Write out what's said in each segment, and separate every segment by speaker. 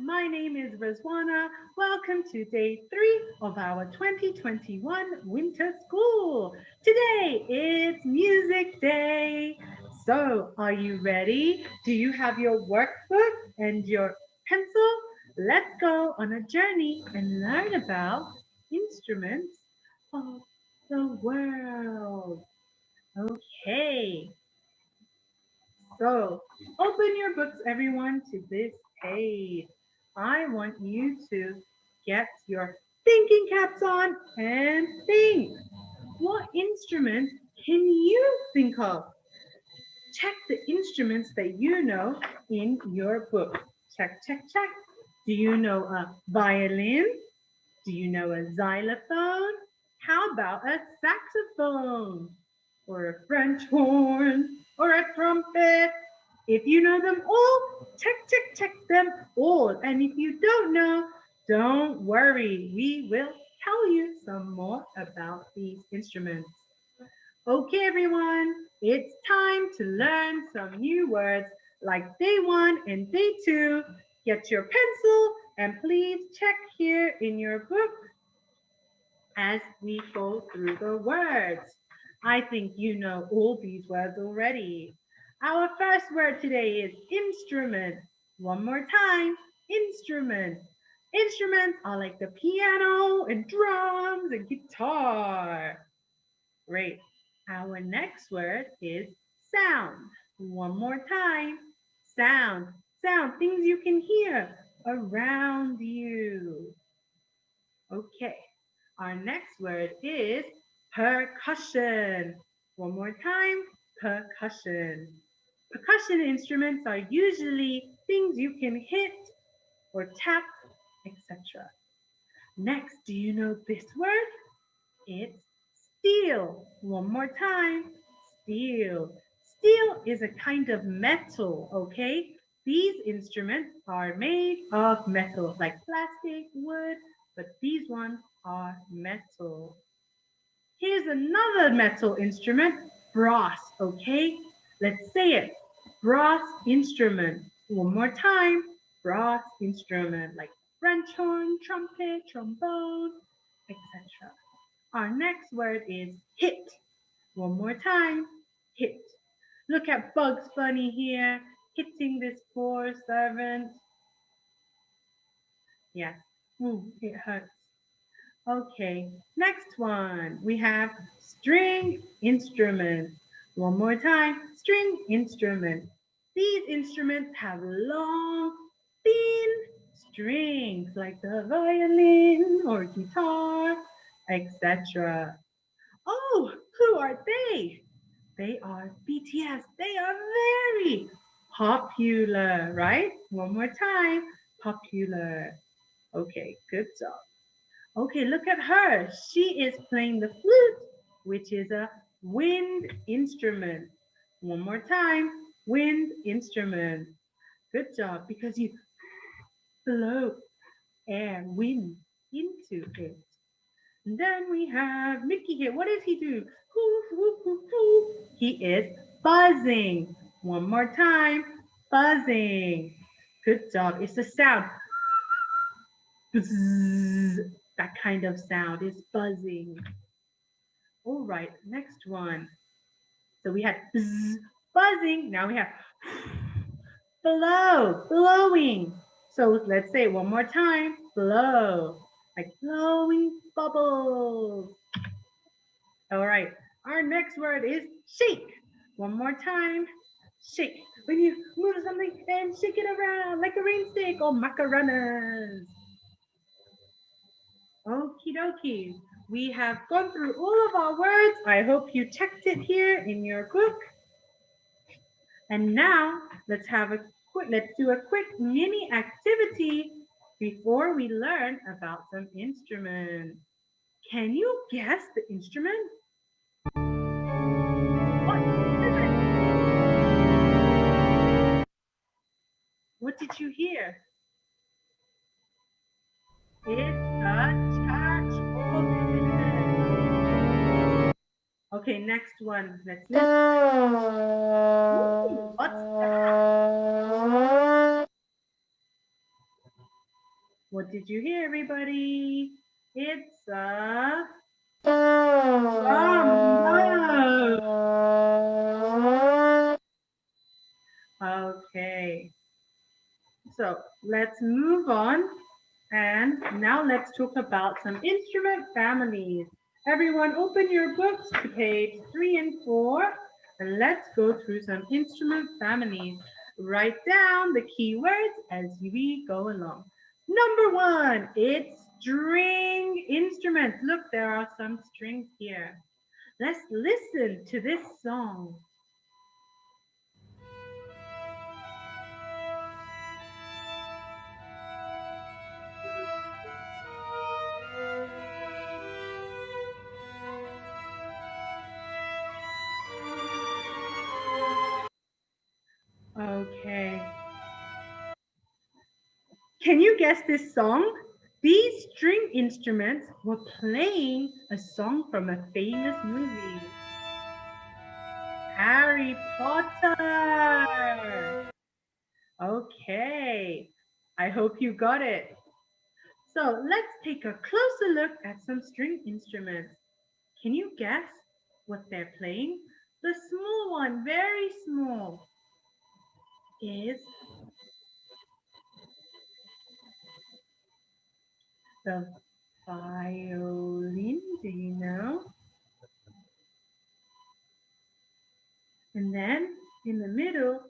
Speaker 1: My name is Rezuana. Welcome to day 3 of our 2021 winter school. Today it's music day. So, are you ready? Do you have your workbook and your pencil? Let's go on a journey and learn about instruments of the world. Okay, so open your books, everyone, to this page. I want you to get your thinking caps on and think. What instrument can you think of? Check the instruments that you know in your book. Check, check, check. Do you know a violin? Do you know a xylophone? How about a saxophone? Or a French horn? Or a trumpet? If you know them all, check them all. And if you don't know, don't worry. We will tell you some more about these instruments. Okay, everyone, it's time to learn some new words like day 1 and day 2. Get your pencil and please check here in your book as we go through the words. I think you know all these words already. Our first word today is instrument. One more time, instrument. Instruments are like the piano and drums and guitar. Great. Our next word is sound. One more time, sound. Sound, things you can hear around you. Okay, our next word is percussion. One more time, percussion. Percussion instruments are usually things you can hit or tap, etc. Next, do you know this word? It's steel. One more time, steel. Steel is a kind of metal, okay? These instruments are made of metal, like plastic, wood, but these ones are metal. Here's another metal instrument, brass, okay? Let's say it, brass instrument. One more time, brass instrument, like French horn, trumpet, trombone, etc. Our next word is hit. One more time, hit. Look at Bugs Bunny here, hitting this poor servant. Yeah, ooh, it hurts. Okay, next one. We have string instrument. One more time, string instrument. These instruments have long, thin strings like the violin or guitar, etc. Oh, who are they? They are BTS. They are very popular, right? One more time, popular. Okay, good job. Okay, look at her. She is playing the flute, which is a wind instrument. One more time, wind instrument. Good job, because you blow air, wind into it. And then we have Mickey here. What does he do? Hoo, hoo, hoo, hoo. He is buzzing. One more time, buzzing. Good job. It's the sound. Buzz. That kind of sound is buzzing. All right, next one. So we had buzz, buzzing. Now we have blow, blowing. So let's say it one more time. Blow, like blowing bubbles. All right, our next word is shake. One more time. Shake. When you move something and shake it around like a rain stick or macaronas. Okie dokie. We have gone through all of our words. I hope you checked it here in your book. And now let's do a quick mini activity before we learn about some instruments. Can you guess the instrument? What is it? What did you hear? It's a church organ. Okay, next one. Let's listen. Ooh, what's that? What did you hear, everybody? It's a drum. Okay. So let's move on. And now let's talk about some instrument families. Everyone open your books to page 3 and 4 and let's go through some instrument families. Write down the keywords as we go along. Number 1, it's string instruments. Look, there are some strings here. Let's listen to this song. Okay. Can you guess this song? These string instruments were playing a song from a famous movie. Harry Potter. Okay. I hope you got it. So let's take a closer look at some string instruments. Can you guess what they're playing? The small one, very small, is the violin. Do you know? And then in the middle,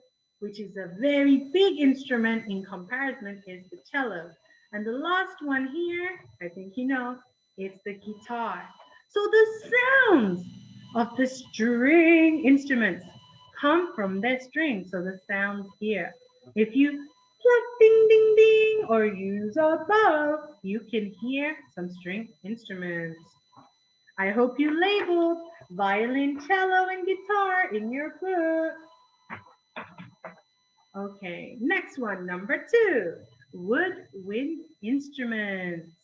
Speaker 1: which is a very big instrument in comparison, is the cello. And the last one here, I think you know, it's the guitar. So the sounds of the string instruments come from their strings. So the sounds here. If you pluck ding ding ding or use a bow, you can hear some string instruments. I hope you labeled violin, cello, and guitar in your book. Okay, next one, number 2, woodwind instruments.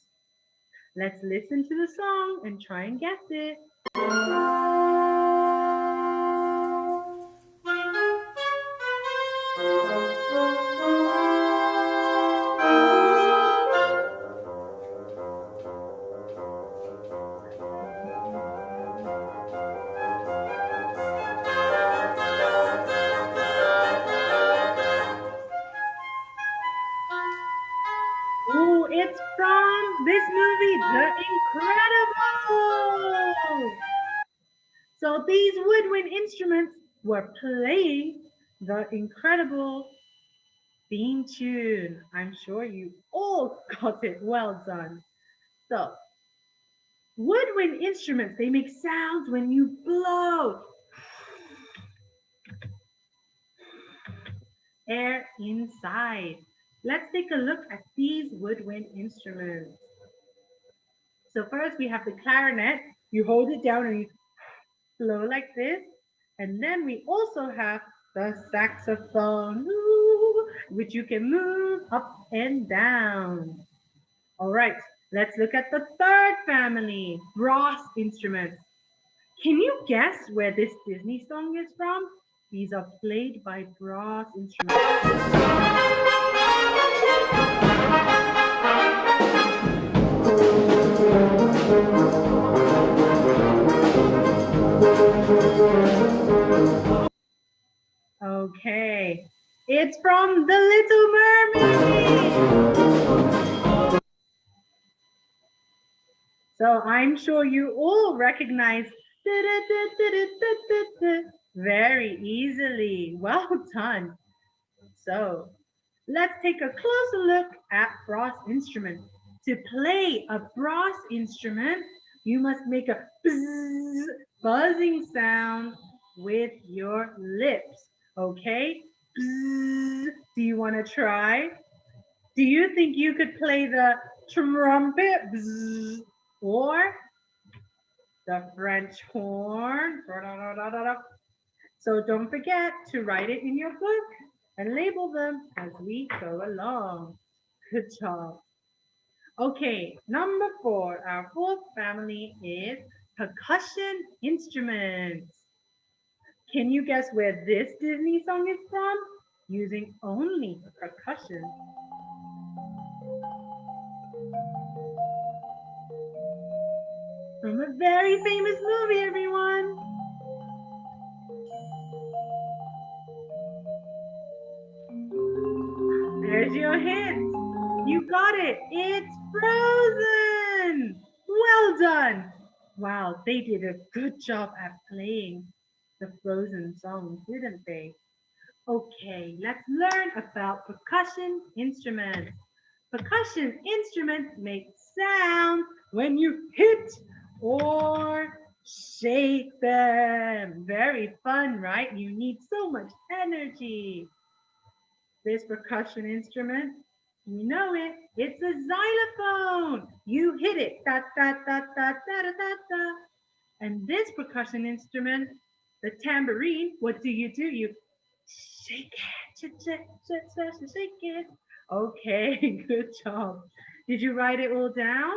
Speaker 1: Let's listen to the song and try and guess it. Oh, it's from this movie, The Incredibles. So these woodwind instruments were playing The Incredible theme tune. I'm sure you all got it. Well done. So woodwind instruments, they make sounds when you blow air inside. Let's take a look at these woodwind instruments. So first we have the clarinet. You hold it down and you blow like this. And then we also have the saxophone, which you can move up and down. All right, let's look at the third family, brass instruments. Can you guess where this Disney song is from? These are played by brass instruments. Okay, it's from The Little Mermaid. So I'm sure you all recognize very easily. Well done. So let's take a closer look at brass instruments. To play a brass instrument, you must make a buzzing sound with your lips. Okay? Do you want to try? Do you think you could play the trumpet or the French horn? So don't forget to write it in your book and label them as we go along. Good job. Okay, number 4, our fourth family is percussion instruments. Can you guess where this Disney song is from? Using only percussion. a very famous movie, everyone. There's your hint. You got it. It's Frozen. Well done. Wow, they did a good job at playing the Frozen song, didn't they? Okay, let's learn about percussion instruments. Percussion instruments make sound when you hit or shake them. Very fun, right? You need so much energy. This percussion instrument, you know it, it's a xylophone. You hit it, da da da da da da da da. And this percussion instrument, the tambourine, what do? You shake it, shake it. Okay, good job. Did you write it all down?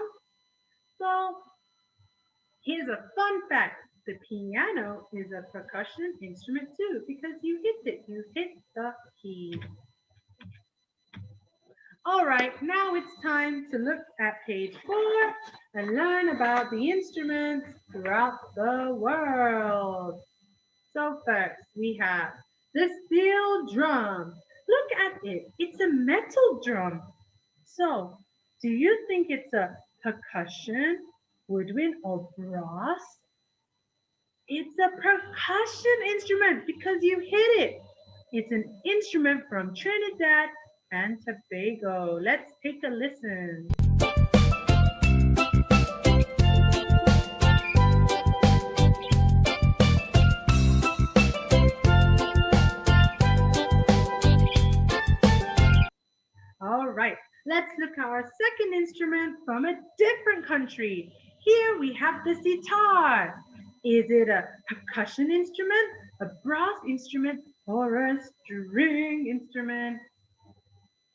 Speaker 1: So here's a fun fact. The piano is a percussion instrument too because you hit it. You hit the key. All right, now it's time to look at page 4 and learn about the instruments throughout the world. So first, we have the steel drum. Look at it. It's a metal drum. So, do you think it's a percussion, woodwind, or brass? It's a percussion instrument because you hit it. It's an instrument from Trinidad and Tobago. Let's take a listen. All right, let's look at our second instrument from a different country. Here we have the sitar. Is it a percussion instrument, a brass instrument, or a string instrument?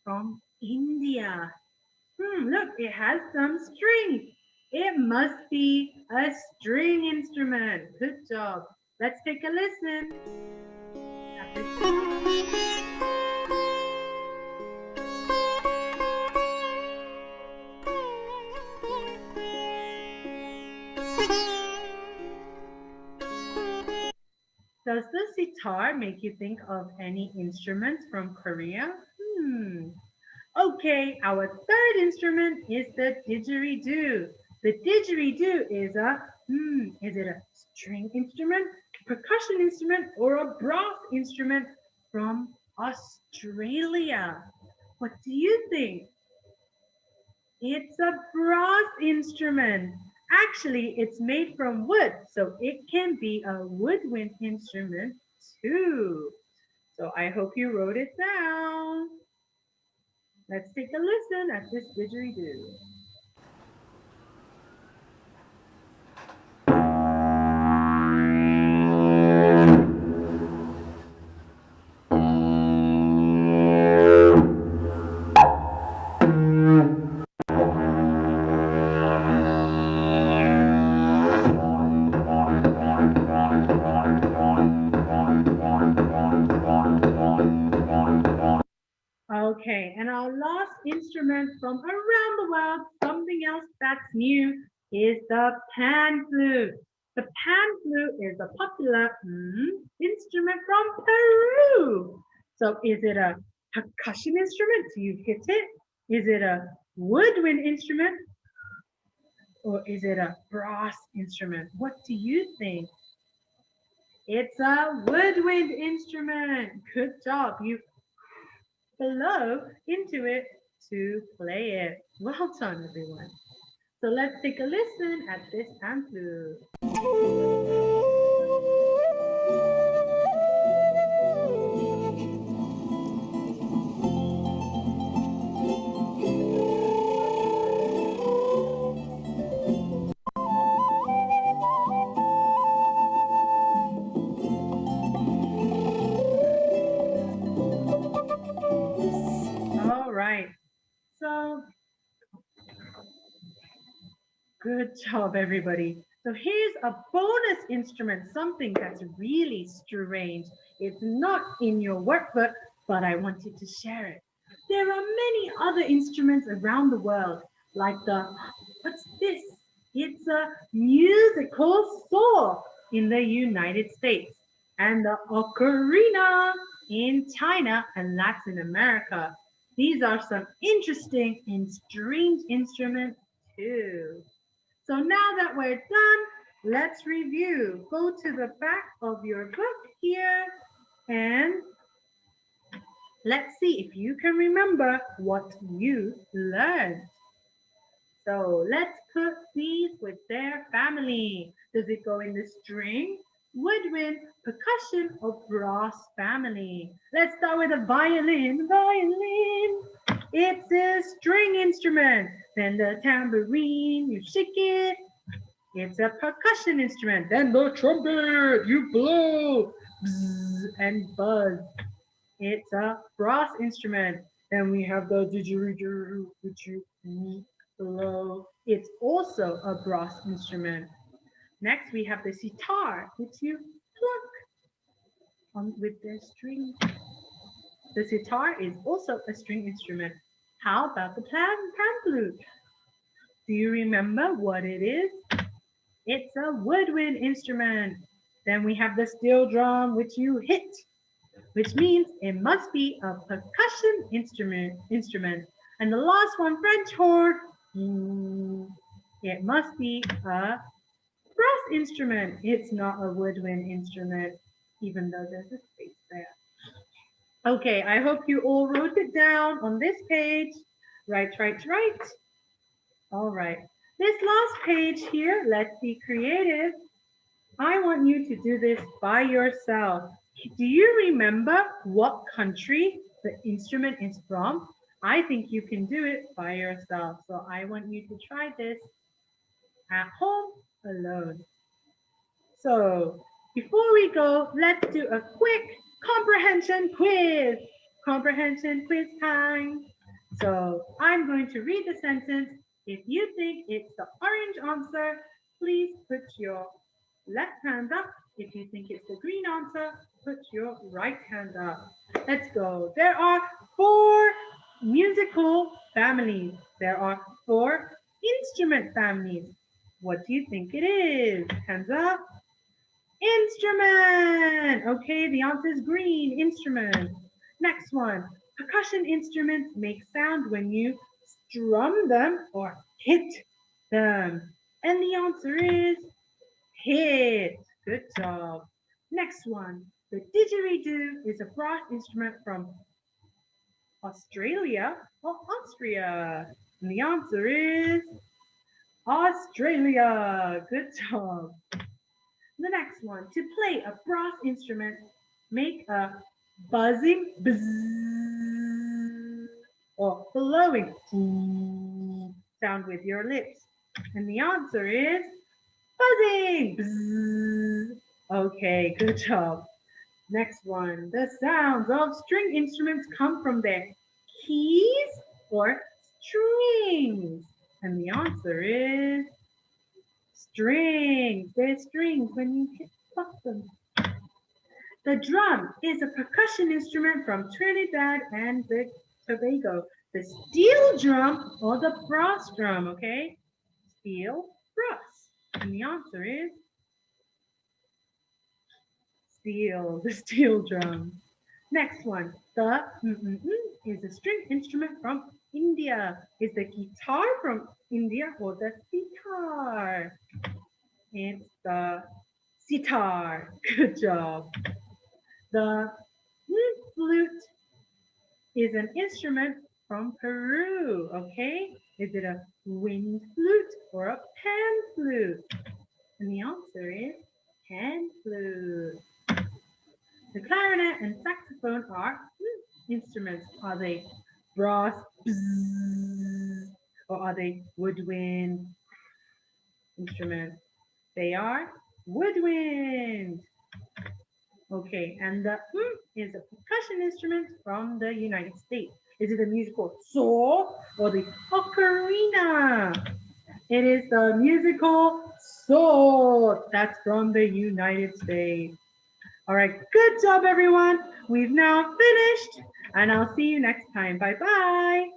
Speaker 1: From India. Look, it has some strings. It must be a string instrument. Good job. Let's take a listen. Does the sitar make you think of any instruments from Korea? Okay, our third instrument is the didgeridoo. The didgeridoo is it a string instrument, percussion instrument, or a brass instrument from Australia? What do you think? It's a brass instrument. Actually, it's made from wood, so it can be a woodwind instrument too. So I hope you wrote it down. Let's take a listen at this didgeridoo. Okay, and our last instrument from around the world, something else that's new, is the pan flute. The pan flute is a popular instrument from Peru. So is it a percussion instrument? Do you hit it? Is it a woodwind instrument? Or is it a brass instrument? What do you think? It's a woodwind instrument. Good job. You blow into it to play it. Well done, everyone. So let's take a listen at this pan flute. All right. So good job, everybody. So here's a bonus instrument, something that's really strange. It's not in your workbook, but I wanted to share it. There are many other instruments around the world, like what's this? It's a musical saw in the United States and the ocarina in China and Latin America. These are some interesting and strange instruments too. So now that we're done, let's review. Go to the back of your book here and let's see if you can remember what you learned. So let's put these with their family. Does it go in the string, woodwind, percussion, or brass family? Let's start with a violin. Violin. It's a string instrument. Then the tambourine, you shake it. It's a percussion instrument. Then the trumpet, you blow. Bzz and buzz. It's a brass instrument. Then we have the didgeridoo, which you blow. It's also a brass instrument. Next, we have the sitar, which you pluck on with the string. The sitar is also a string instrument. How about the pan flute? Do you remember what it is? It's a woodwind instrument. Then we have the steel drum, which you hit, which means it must be a percussion instrument. And the last one, French horn, it must be a brass instrument. It's not a woodwind instrument, even though there's a space there. Okay, I hope you all wrote it down on this page. Right. All right. This last page here, let's be creative. I want you to do this by yourself. Do you remember what country the instrument is from? I think you can do it by yourself. So I want you to try this at home alone. So before we go, let's do a quick comprehension quiz. Comprehension quiz time. So I'm going to read the sentence. If you think it's the orange answer, please put your left hand up. If you think it's the green answer, put your right hand up. Let's go. There are 4 musical families. There are 4 instrument families. What do you think it is? Hands up. Instrument. Okay, the answer is green, instrument. Next one. Percussion instruments make sound when you strum them or hit them. And the answer is hit. Good job. Next one. The didgeridoo is a brass instrument from Australia or Austria. And the answer is Australia. Good job. The next one, to play a brass instrument, make a buzzing bzzz or blowing sound with your lips. And the answer is buzzing bzzz. Okay, good job. Next one, the sounds of string instruments come from their keys or strings. And the answer is strings. They're strings when you pluck them. The drum is a percussion instrument from Trinidad and Tobago. The steel drum or the brass drum, okay? Steel, brass. And the answer is steel, the steel drum. Next one, the is a string instrument from India. Is the guitar from India or the sitar? It's the sitar. Good job. The flute is an instrument from Peru, okay? Is it a wind flute or a pan flute? And the answer is pan flute. The clarinet and saxophone are instruments. Are they brass or are they woodwind instruments? They are woodwind. Okay, and the is a percussion instrument from the United States. Is it a musical saw or the ocarina? It is the musical saw. That's from the United States. All right, good job, everyone. We've now finished, and I'll see you next time. Bye-bye.